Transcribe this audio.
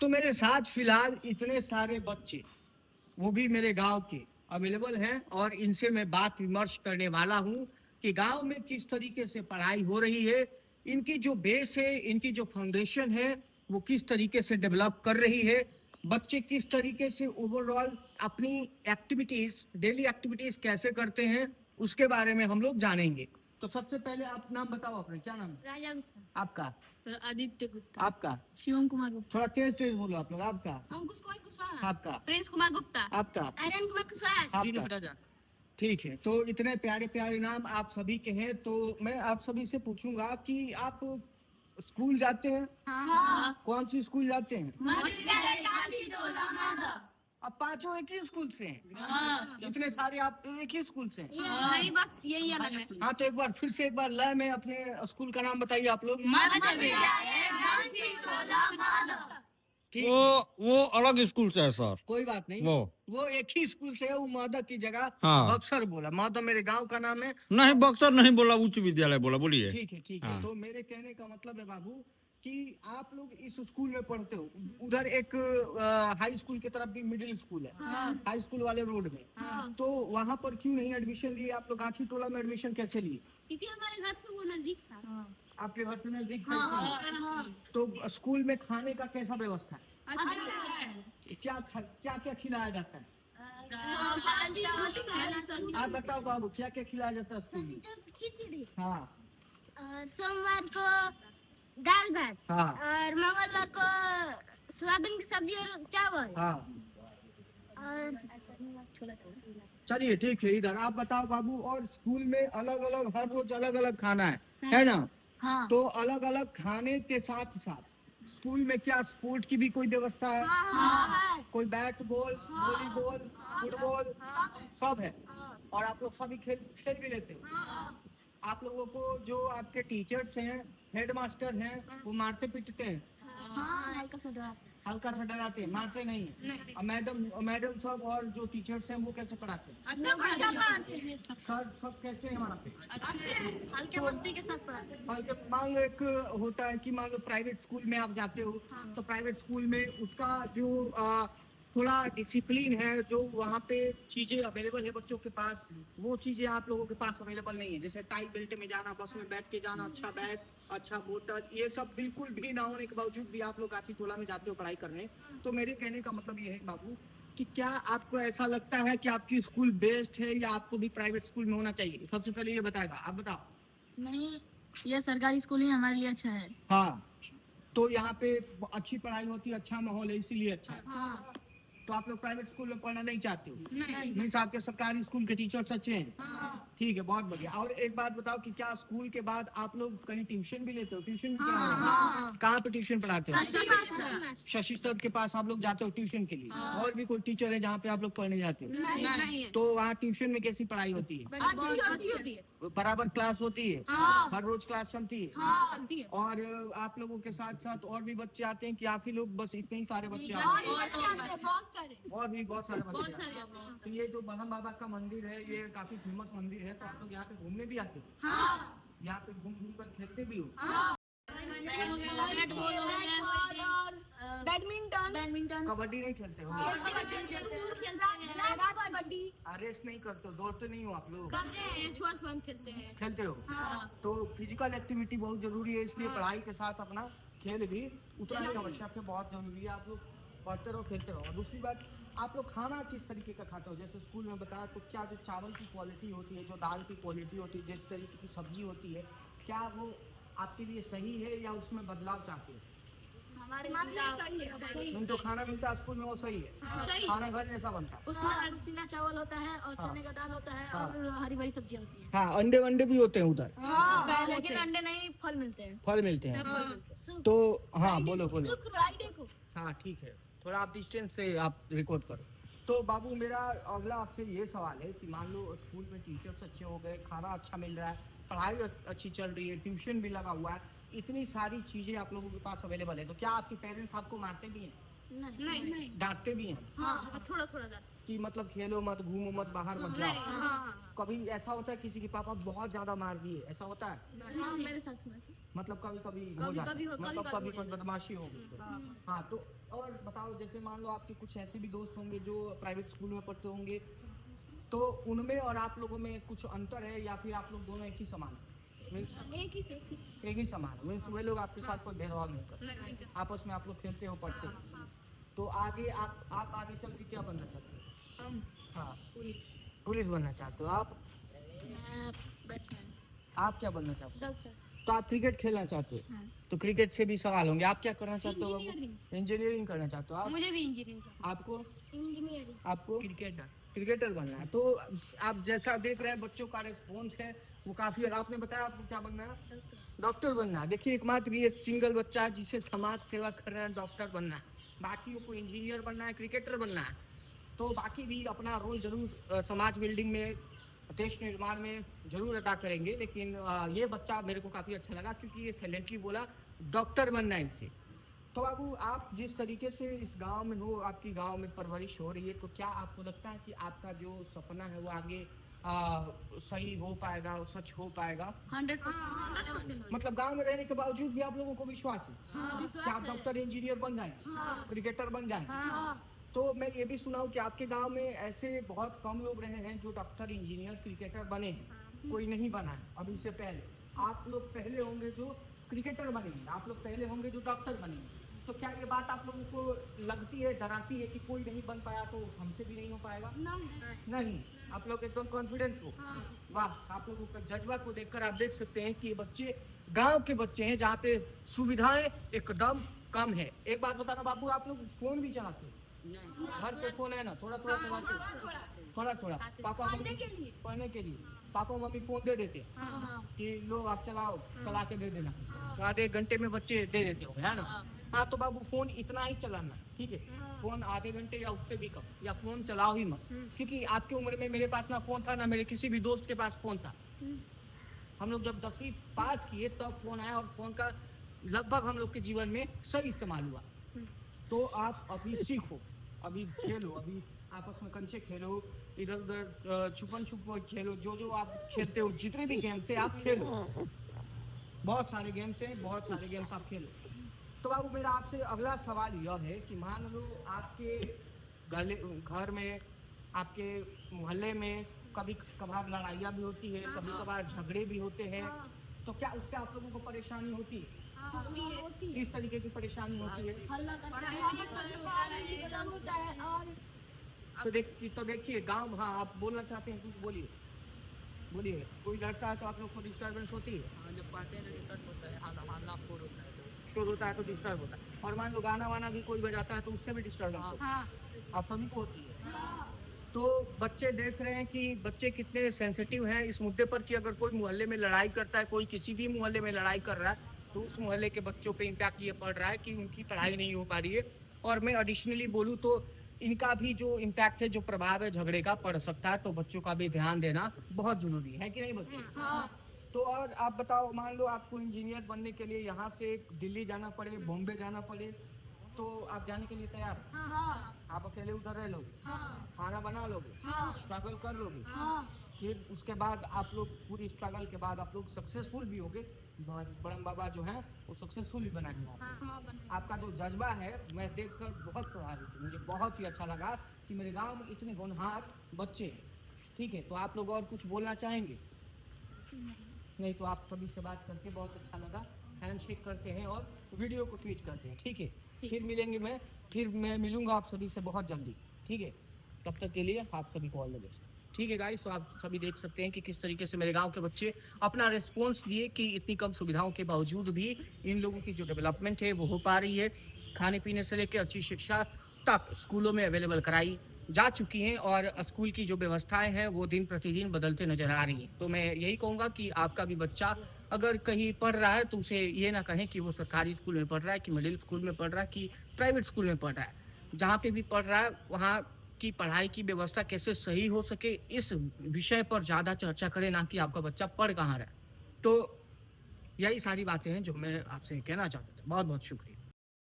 तो मेरे साथ फिलहाल इतने सारे बच्चे, वो भी मेरे गांव के, अवेलेबल हैं और इनसे मैं बात विमर्श करने वाला हूं कि गांव में किस तरीके से पढ़ाई हो रही है, इनकी जो बेस है, इनकी जो फाउंडेशन है, वो किस तरीके से डेवलप कर रही है, बच्चे किस तरीके से ओवरऑल अपनी एक्टिविटीज, डेली एक्टिविटीज कैसे करते हैं, उसके बारे में हम लोग जानेंगे। तो सबसे पहले आप नाम बताओ अपने, क्या नाम है? राजा गुप्ता, आपका? आदित्य गुप्ता, आपका? शिवम कुमार गुप्ता, थोड़ा तेज तेज बोलो आप लोग। आपका? अंकुश कुमार कुशवाहा, आपका? प्रिंस कुमार गुप्ता, आपका? आर्यन कुमार कुशवाहा, आपका? ठीक है, तो इतने प्यारे प्यारे नाम आप सभी के हैं, तो मैं आप सभी से पूछूंगा कि आप स्कूल जाते हैं? हाँ, कौन सी स्कूल जाते हैं? मध्य विद्यालय काशी टोला माधव। अब पांचों एक ही स्कूल से हैं? हाँ, इतने सारे आप एक ही स्कूल से हैं? नहीं बस यही अलग है। हाँ, तो एक बार फिर से एक बार लय में अपने स्कूल का नाम बताइए आप लोग। मध्य विद्यालय काशी टोला माधव। ठीक, वो अलग स्कूल से है सर। कोई बात नहीं, वो एक ही स्कूल से है। वो माधव की जगह हाँ। बक्सर बोला। माधव मेरे गांव का नाम है। नहीं, बक्सर नहीं बोला, उच्च विद्यालय बोला। बोलिए। ठीक है, ठीक है। हाँ। तो मेरे कहने का मतलब है बाबू कि आप लोग इस स्कूल में पढ़ते हो, उधर एक हाई स्कूल की तरफ भी मिडिल स्कूल है, हाई स्कूल वाले रोड में, तो वहाँ पर क्यों नहीं एडमिशन लिए आप लोग? गाछी टोला में एडमिशन कैसे लिए? क्योंकि हमारे घर से वो नजदीक था। आपके घर से नजदीक था? तो स्कूल में खाने का कैसा व्यवस्था है? अच्छा है। क्या क्या खिलाया जाता है? आप बताओ बाबू, क्या क्या खिलाया जाता है स्कूल में? खिचड़ी, हाँ और सोमवार को दाल भात, हाँ और मंगलवार को सोयाबीन की सब्जी और चावल, हाँ। और चलिए ठीक है, इधर आप बताओ बाबू। और स्कूल में अलग अलग, हर रोज अलग अलग खाना है ना? हाँ, तो अलग अलग खाने के साथ साथ स्कूल में क्या स्पोर्ट की भी कोई व्यवस्था है? हाँ, कोई बैट बॉल, वॉलीबॉल, फुटबॉल सब है? और आप लोग सभी खेल खेल भी लेते हो? आप लोगों को जो आपके टीचर्स हैं, हेड मास्टर हैं, वो मारते पीटते हैं? हल्का सा डराते हैं, मारते नहीं है? और मैडम सब और जो टीचर्स हैं वो कैसे पढ़ाते हैं? अच्छा पढ़ाते हैं, सर सब कैसे हैं वहाँ पे? हल्के मस्ती के साथ पढ़ाते हैं। मान लो एक होता है कि मान लो प्राइवेट स्कूल में आप जाते हो, तो प्राइवेट स्कूल में उसका जो थोड़ा डिसिप्लिन है, जो वहाँ पे चीजें अवेलेबल है बच्चों के पास, वो चीजें आप लोगों के पास अवेलेबल नहीं है। जैसे टाई बेल्ट में जाना, बस में बैठ के जाना, अच्छा बैग, अच्छा बोतल, ये सब बिल्कुल भी ना होने के बावजूद भी आप लोग गाछी टोला में जाते हो पढ़ाई करने। तो मेरे कहने का मतलब ये है बाबू कि क्या आपको ऐसा लगता है कि आपकी स्कूल बेस्ट है या आपको भी प्राइवेट स्कूल में होना चाहिए? सबसे पहले ये बताएगा, आप बताओ। नहीं, ये सरकारी स्कूल ही हमारे लिए अच्छा है। हाँ, तो यहाँ पे अच्छी पढ़ाई होती है, अच्छा माहौल है, इसीलिए अच्छा है। हाँ, तो आप लोग प्राइवेट स्कूल में पढ़ना नहीं चाहते हो? नहीं, मीन्स आपके सरकारी स्कूल के टीचर्स अच्छे हैं? हाँ, ठीक है, बहुत बढ़िया। और एक बात बताओ कि क्या स्कूल के बाद आप लोग कहीं ट्यूशन भी लेते हो? ट्यूशन भी पढ़ाते हो? हाँ, कहाँ पे ट्यूशन पढ़ाते हो? नहीं, शशि सर के पास आप लोग जाते हो ट्यूशन के लिए? और भी कोई टीचर है जहाँ पे आप लोग पढ़ने जाते हो? नहीं, तो वहाँ ट्यूशन में कैसी पढ़ाई होती है? अच्छी होती है। बराबर क्लास होती है? हाँ, हर रोज क्लास चलती है? हाँ, चलती है। और आप लोगों के साथ साथ और भी बच्चे आते हैं कि आप ही लोग, बस इतने ही सारे बच्चे आते हैं? बहुत सारे। और भी बहुत सारे बच्चे आते हैं। सारे। तो ये जो बरहम बाबा का मंदिर है, ये काफी फेमस मंदिर है, तो आप लोग यहाँ पे घूमने भी आते हो? हाँ, यहाँ पे घूम घूम कर खेलते भी हो? बैडमिंटन, कबड्डी नहीं खेलते हो? कबड्डी रेस नहीं करते हो? दौड़ते नहीं हो आप लोग? करते हैं, छुआ-छुआंत खेलते हैं। खेलते हो? हाँ, तो फिजिकल एक्टिविटी बहुत जरूरी है, इसलिए पढ़ाई के साथ अपना खेल भी उतना ही आवश्यक है, बहुत जरूरी है। आप लोग पढ़ते रहो, खेलते रहो। और दूसरी बात, आप लोग खाना किस तरीके का खाते हो? जैसे स्कूल में बताया, तो क्या जो चावल की क्वालिटी होती है, जो दाल की क्वालिटी होती है, जिस तरीके की सब्जी होती है, क्या वो आपके लिए सही है या उसमें बदलाव चाहते हो? हमारे सही है। नहीं, जो खाना मिलता है स्कूल में वो सही है? सही। खाना घर जैसा बनता है? उसमें अरसिना चावल होता है और चने का दाल होता है और हरी भरी सब्जियां होती हैं। हाँ, अंडे वंडे भी होते हैं उधर? हाँ, लेकिन अंडे नहीं, फल मिलते हैं। फल मिलते हैं? तो हाँ, बोलो बोलो। फ्राइडे को। हाँ ठीक है, थोड़ा आप डिस्टेंस से आप रिकॉर्ड करो। तो बाबू, मेरा अगला आपसे ये सवाल है कि मान लो स्कूल में टीचर्स अच्छे हो गए, खाना अच्छा मिल रहा है, पढ़ाई अच्छी चल रही है, ट्यूशन भी लगा हुआ है, इतनी सारी चीजें आप लोगों के पास अवेलेबल है, तो क्या आपके पेरेंट्स आपको मारते भी हैं? नहीं, डांटते भी हैं? हाँ, थोड़ा थोड़ा कि मतलब खेलो मत, घूमो मत, बाहर मत जाओ? हाँ, कभी ऐसा होता है किसी के पापा बहुत ज्यादा मार दिए, ऐसा होता है? हाँ, मेरे साथ में। मतलब कभी कभी हो जाता है, कभी मतलब कभी कभी कोई बदमाशी हो गई? हाँ, तो और बताओ, जैसे मान लो आपके कुछ ऐसे भी दोस्त होंगे जो प्राइवेट स्कूल में पढ़ते होंगे, तो उनमें और आप लोगों में कुछ अंतर है या फिर आप लोग दोनों एक ही समान मीन्स एक ही से एक ही समान मीन्स वे लोग आपके साथ कोई भेदभाव नहीं करते, नहीं आपस में आप लोग खेलते हो पढ़ते हो। तो आगे आप आगे चल के क्या बनना चाहते हो? हम हाँ, पुलिस पुलिस बनना चाहते हो आप? मैं बैट्समैन आप क्या बनना चाहते हो? 10 सर तो आप क्रिकेट खेलना चाहते हो, हाँ। तो क्रिकेट से भी सवाल होंगे। आप क्या करना चाहते हो? इंजीनियरिंग। इंजीनियरिंग करना चाहते हो आप? मुझे भी इंजीनियरिंग आपको इंजीनियरिंग आपको क्रिकेटर बनना है। तो आप जैसा देख रहे हैं बच्चों का रिस्पॉन्स है वो काफी। आपने बताया आपको क्या बनना है? डॉक्टर बनना है। देखिए एकमात्र ये सिंगल बच्चा है जिसे समाज सेवा कर रहे हैं, डॉक्टर बनना है। बाकियों को इंजीनियर बनना है, क्रिकेटर बनना है। तो बाकी भी अपना रोल जरूर समाज बिल्डिंग में, देश निर्माण में जरूर अदा करेंगे। लेकिन ये बच्चा मेरे को काफ़ी अच्छा लगा क्योंकि ये साइलेंटली बोला डॉक्टर बनना है इसे। तो बाबू आप जिस तरीके से इस गांव में हो, आपकी गांव में परवरिश हो रही है, तो क्या आपको लगता है कि आपका जो सपना है वो आगे सही हो पाएगा, सच हो पाएगा? 100% मतलब गांव में रहने के बावजूद भी आप लोगों को विश्वास है कि आप डॉक्टर इंजीनियर बन जाएंगे, क्रिकेटर बन जाएंगे? तो मैं ये भी सुना हूँ कि आपके गांव में ऐसे बहुत कम लोग रहे हैं जो डॉक्टर इंजीनियर क्रिकेटर बने हैं, कोई नहीं बना है अभी से पहले। आप लोग पहले होंगे जो क्रिकेटर बनेंगे, आप लोग पहले होंगे जो डॉक्टर बनेंगे। तो क्या ये बात आप लोगों को लगती है, डराती है कि कोई नहीं बन पाया तो हमसे भी नहीं हो पाएगा? नहीं, आप लोग एकदम कॉन्फिडेंट हो। वाह, आप लोगों का जज्बा को देखकर आप देख सकते हैं कि ये बच्चे गांव के बच्चे हैं जहाँ पे सुविधाएं एकदम कम है। एक बात बताना बाबू, आप लोग फोन भी चलाते हो? घर पे फोन है ना? थोड़ा थोड़ा चलाते हो? थोड़ा थोड़ा पापा मम्मी पढ़ने के लिए पापा मम्मी फोन दे देते कि लो आप चलाओ, चला के दे देना, तो आधे एक घंटे में बच्चे दे देते हो, है ना? हाँ, तो बाबू फोन इतना ही चलाना, ठीक है? फोन आधे घंटे या उससे भी कम, या फोन चलाओ ही मत। क्योंकि आपकी उम्र में मेरे पास ना फोन था ना मेरे किसी भी दोस्त के पास फोन था। हम लोग जब 10वीं पास किए तब फोन आया, और फोन का लगभग हम लोग के जीवन में सही इस्तेमाल हुआ। तो आप अभी सीखो, अभी खेलो, अभी आपस में कंचे खेलो, इधर उधर छुपन छुप खेलो, जो जो आप खेलते हो, जितने भी गेम्स है आप खेलो। बहुत सारे गेम्स हैं, बहुत सारे गेम्स आप खेलो। तो बाबू मेरा आपसे अगला सवाल यह है कि मान लो आपके घर में, आपके मोहल्ले में कभी कभार लड़ाइयाँ भी होती है, कभी कभार झगड़े भी होते हैं, तो क्या उससे आप लोगों को परेशानी होती है? किस तरीके की परेशानी होती है? तो देखिए गांव, हाँ आप बोलना चाहते हैं कुछ बोलिए, बोलिए। कोई लड़ता है तो आप लोग को डिस्टर्बेंस होती है? जब पढ़ते हैं डिस्टर्ब होता है, हल्ला शोर होता है, शोर होता है तो डिस्टर्ब होता है। और मान लो गाना वाना भी कोई बजाता है तो उससे भी डिस्टर्बेंस होता है, आप सभी को होती है। तो बच्चे देख रहे हैं कि बच्चे कितने सेंसिटिव हैं इस मुद्दे पर कि अगर कोई मोहल्ले में लड़ाई करता है, कोई किसी भी मोहल्ले में लड़ाई कर रहा है, तो उस मोहल्ले के बच्चों पे इम्पैक्ट ये पड़ रहा है कि उनकी पढ़ाई नहीं हो पा रही है। और मैं एडिशनली बोलूँ तो इनका भी जो इम्पैक्ट है, जो प्रभाव है झगड़े का, पड़ सकता है। तो बच्चों का भी ध्यान देना बहुत जरूरी है कि नहीं बच्चे? तो और आप बताओ, मान लो आपको इंजीनियर बनने के लिए यहाँ से दिल्ली जाना पड़े, बॉम्बे जाना पड़े, तो आप जाने के लिए तैयार हैं? आप अकेले उधर रह लोगे, खाना बना लोगे, स्ट्रगल कर लोगे, फिर उसके बाद आप लोग पूरी स्ट्रगल के बाद आप लोग सक्सेसफुल भी होगे। बड़म बाबा जो है वो सक्सेसफुल भी बनाएंगे। आपका जो जज्बा है मैं देखकर बहुत प्रभावित हूँ, मुझे बहुत ही अच्छा लगा कि मेरे गांव में इतने होनहार बच्चे हैं। ठीक है, तो आप लोग और कुछ बोलना चाहेंगे? नहीं, तो आप सभी से बात करके बहुत अच्छा लगा। हैंडशेक करते हैं और वीडियो को ट्वीट करते हैं, ठीक है? फिर मैं मिलूंगा आप सभी से बहुत जल्दी, ठीक है? तब तक के लिए आप सभी को ऑल द बेस्ट। ठीक है गाइस, तो आप सभी देख सकते हैं कि किस तरीके से मेरे गांव के बच्चे अपना रिस्पॉन्स दिए कि इतनी कम सुविधाओं के बावजूद भी इन लोगों की जो डेवलपमेंट है वो हो पा रही है। खाने पीने से लेकर अच्छी शिक्षा तक स्कूलों में अवेलेबल कराई जा चुकी हैं, और स्कूल की जो व्यवस्थाएं हैं वो दिन प्रतिदिन बदलते नजर आ रही हैं। तो मैं यही कहूँगा कि आपका भी बच्चा अगर कहीं पढ़ रहा है तो उसे ये ना कहें कि वो सरकारी स्कूल में पढ़ रहा है, कि मिडिल स्कूल में पढ़ रहा है, कि प्राइवेट स्कूल में पढ़ रहा है। जहाँ पे भी पढ़ रहा है वहाँ की पढ़ाई की व्यवस्था कैसे सही हो सके, इस विषय पर ज़्यादा चर्चा करें, ना कि आपका बच्चा पढ़ कहाँ रहा है। तो यही सारी बातें हैं जो मैं आपसे कहना चाहता था। बहुत बहुत शुक्रिया।